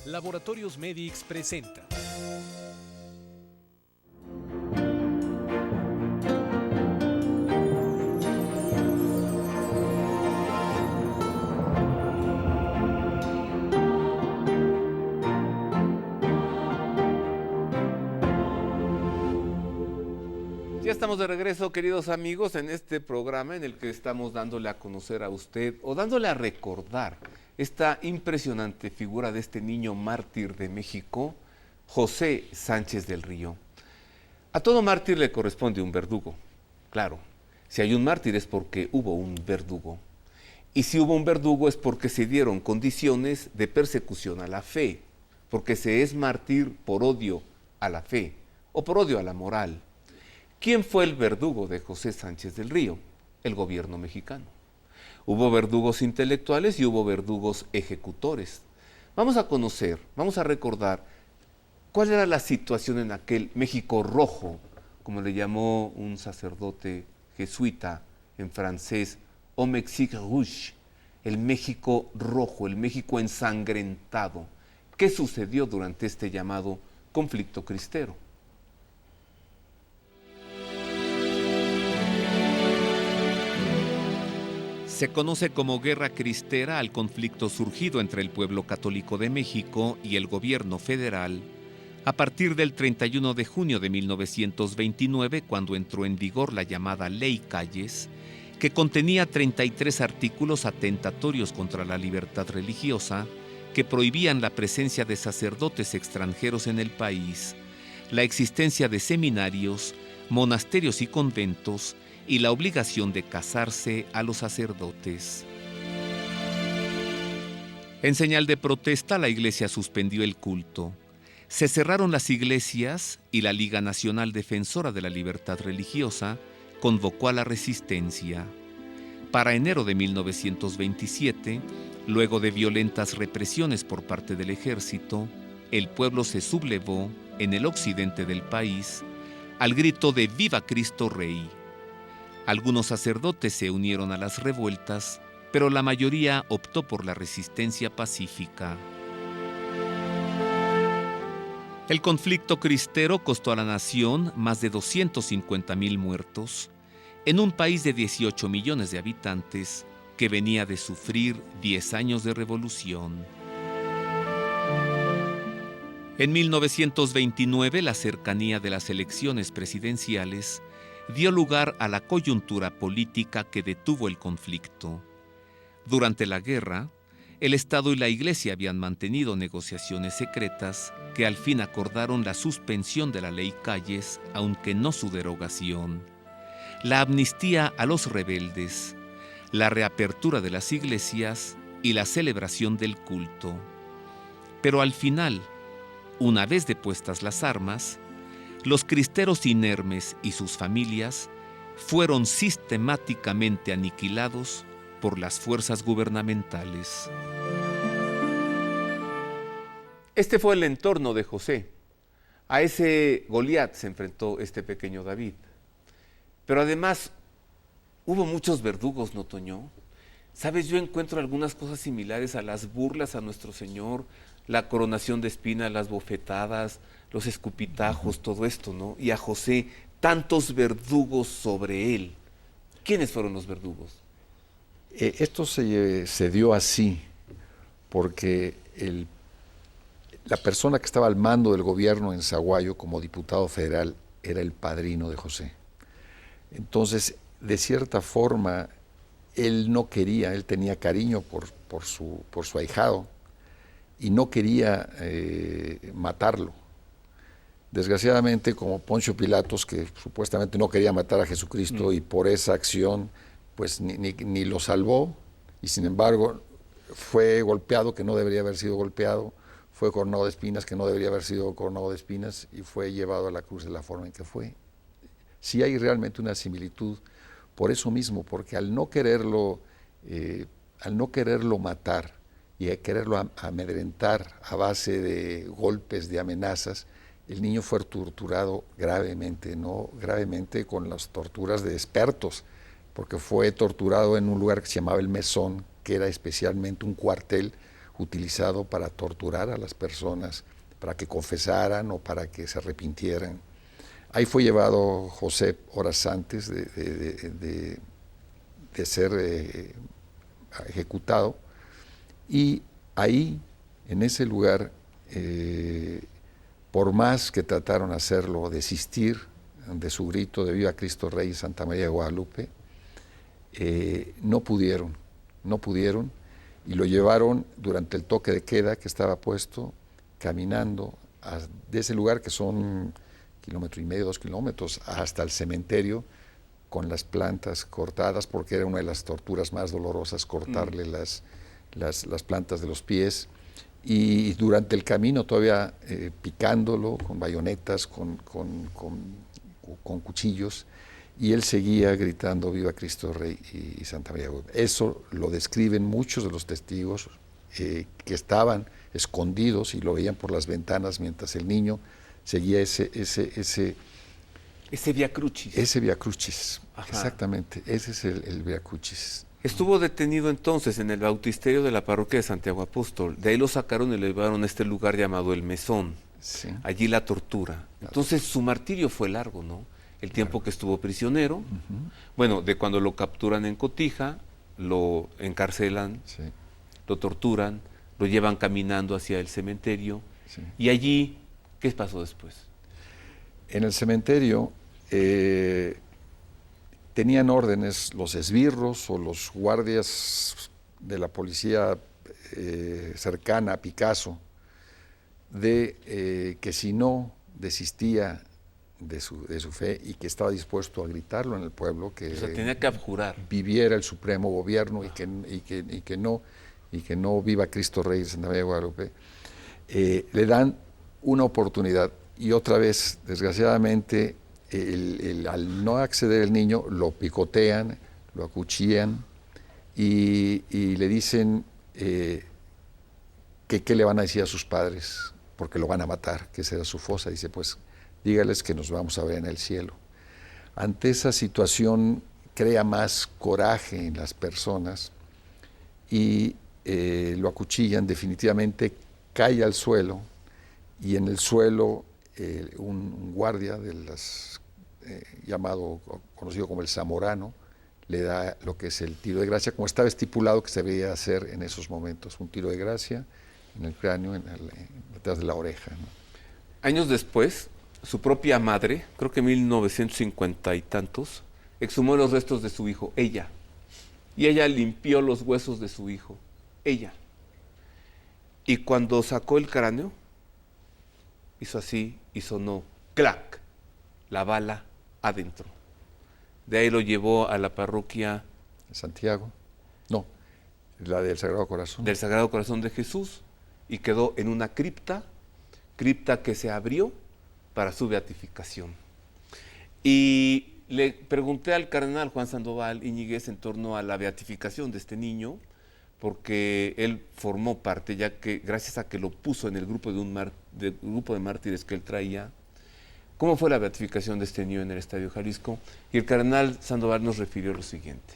Laboratorios Medix presenta. Ya estamos de regreso, queridos amigos, en este programa en el que estamos dándole a conocer a usted o dándole a recordar esta impresionante figura de este niño mártir de México, José Sánchez del Río. A todo mártir le corresponde un verdugo. Claro, si hay un mártir es porque hubo un verdugo. Y si hubo un verdugo es porque se dieron condiciones de persecución a la fe, porque se es mártir por odio a la fe o por odio a la moral. ¿Quién fue el verdugo de José Sánchez del Río? El gobierno mexicano. Hubo verdugos intelectuales y hubo verdugos ejecutores. Vamos a conocer, vamos a recordar cuál era la situación en aquel México rojo, como le llamó un sacerdote jesuita en francés, au Mexique rouge, el México rojo, el México ensangrentado. ¿Qué sucedió durante este llamado conflicto cristero? Se conoce como Guerra Cristera al conflicto surgido entre el pueblo católico de México y el gobierno federal a partir del 31 de junio de 1929, cuando entró en vigor la llamada Ley Calles, que contenía 33 artículos atentatorios contra la libertad religiosa que prohibían la presencia de sacerdotes extranjeros en el país, la existencia de seminarios, monasterios y conventos, y la obligación de casarse a los sacerdotes. En señal de protesta, la Iglesia suspendió el culto. Se cerraron las iglesias y la Liga Nacional Defensora de la Libertad Religiosa convocó a la resistencia. Para enero de 1927, luego de violentas represiones por parte del ejército, el pueblo se sublevó en el occidente del país al grito de ¡Viva Cristo Rey! Algunos sacerdotes se unieron a las revueltas, pero la mayoría optó por la resistencia pacífica. El conflicto cristero costó a la nación más de 250,000 muertos en un país de 18 millones de habitantes que venía de sufrir 10 años de revolución. En 1929, la cercanía de las elecciones presidenciales dio lugar a la coyuntura política que detuvo el conflicto. Durante la guerra, el Estado y la Iglesia habían mantenido negociaciones secretas que al fin acordaron la suspensión de la Ley Calles, aunque no su derogación, la amnistía a los rebeldes, la reapertura de las iglesias y la celebración del culto. Pero al final, una vez depuestas las armas, los cristeros inermes y sus familias fueron sistemáticamente aniquilados por las fuerzas gubernamentales. Este fue el entorno de José. A ese Goliat se enfrentó este pequeño David. Pero además, hubo muchos verdugos, ¿no, Toño? ¿Sabes? Yo encuentro algunas cosas similares a las burlas a nuestro Señor, la coronación de espinas, las bofetadas, los escupitajos, todo esto, ¿no? Y a José, tantos verdugos sobre él. ¿Quiénes fueron los verdugos? Esto se dio así porque la persona que estaba al mando del gobierno en Zaguayo como diputado federal era el padrino de José. Entonces, de cierta forma, él no quería, él tenía cariño por su ahijado y no quería matarlo. Desgraciadamente, como Poncio Pilatos, que supuestamente no quería matar a Jesucristo y por esa acción pues ni lo salvó, y sin embargo fue golpeado que no debería haber sido golpeado, fue coronado de espinas que no debería haber sido coronado de espinas y fue llevado a la cruz de la forma en que fue. Sí hay realmente una similitud por eso mismo, porque al no quererlo matar y a quererlo amedrentar a base de golpes, de amenazas, el niño fue torturado gravemente, ¿no? Gravemente con las torturas de expertos, porque fue torturado en un lugar que se llamaba El Mesón, que era especialmente un cuartel utilizado para torturar a las personas, para que confesaran o para que se arrepintieran. Ahí fue llevado José horas antes de ser ejecutado, y ahí, en ese lugar, por más que trataron de hacerlo desistir de su grito de Viva Cristo Rey y Santa María de Guadalupe, no pudieron, y lo llevaron durante el toque de queda que estaba puesto, caminando de ese lugar, que son 1,5 kilómetros, 2 kilómetros, hasta el cementerio, con las plantas cortadas, porque era una de las torturas más dolorosas, cortarle las plantas de los pies, y durante el camino todavía picándolo con bayonetas, con cuchillos, y él seguía gritando Viva Cristo Rey y Santa María. Eso lo describen muchos de los testigos que estaban escondidos y lo veían por las ventanas mientras el niño seguía ese Via Crucis. Ese Via Crucis, Ajá. Exactamente, ese es el Via Crucis. Estuvo detenido entonces en el bautisterio de la parroquia de Santiago Apóstol. De ahí lo sacaron y lo llevaron a este lugar llamado El Mesón. Sí. Allí la tortura. Entonces su martirio fue largo, ¿no? El tiempo que estuvo prisionero. Bueno, de cuando lo capturan en Cotija, lo encarcelan, Sí. lo torturan, lo llevan caminando hacia el cementerio. Sí. Y allí, ¿qué pasó después? En el cementerio tenían órdenes los esbirros o los guardias de la policía cercana a Picasso de que si no desistía de su fe y que estaba dispuesto a gritarlo en el pueblo, que O sea, tenía que abjurar. viviera el supremo gobierno y que no viva Cristo Rey de Santa María de Guadalupe, le dan una oportunidad, y otra vez, desgraciadamente, al no acceder el niño, lo picotean, lo acuchillan y le dicen que qué le van a decir a sus padres, porque lo van a matar, que esa era su fosa. Dice, pues dígales que nos vamos a ver en el cielo. Ante esa situación crea más coraje en las personas y lo acuchillan, definitivamente cae al suelo, y en el suelo un guardia de las conocido como el Zamorano, le da lo que es el tiro de gracia, como estaba estipulado que se debía hacer en esos momentos, un tiro de gracia en el cráneo, detrás de la oreja, ¿no? Años después, su propia madre, creo que en 1950 y tantos, exhumó los restos de su hijo, ella. Y ella limpió los huesos de su hijo, ella. Y cuando sacó el cráneo, hizo así y sonó, ¡clac!, la bala adentro. De ahí lo llevó a la parroquia Santiago, no, la del Sagrado Corazón. del Sagrado Corazón de Jesús, y quedó en una cripta que se abrió para su beatificación. Y le pregunté al cardenal Juan Sandoval Íñiguez en torno a la beatificación de este niño, porque él formó parte, ya que gracias a que lo puso en el grupo grupo de mártires que él traía. ¿Cómo fue la beatificación de este niño en el Estadio Jalisco? Y el cardenal Sandoval nos refirió lo siguiente.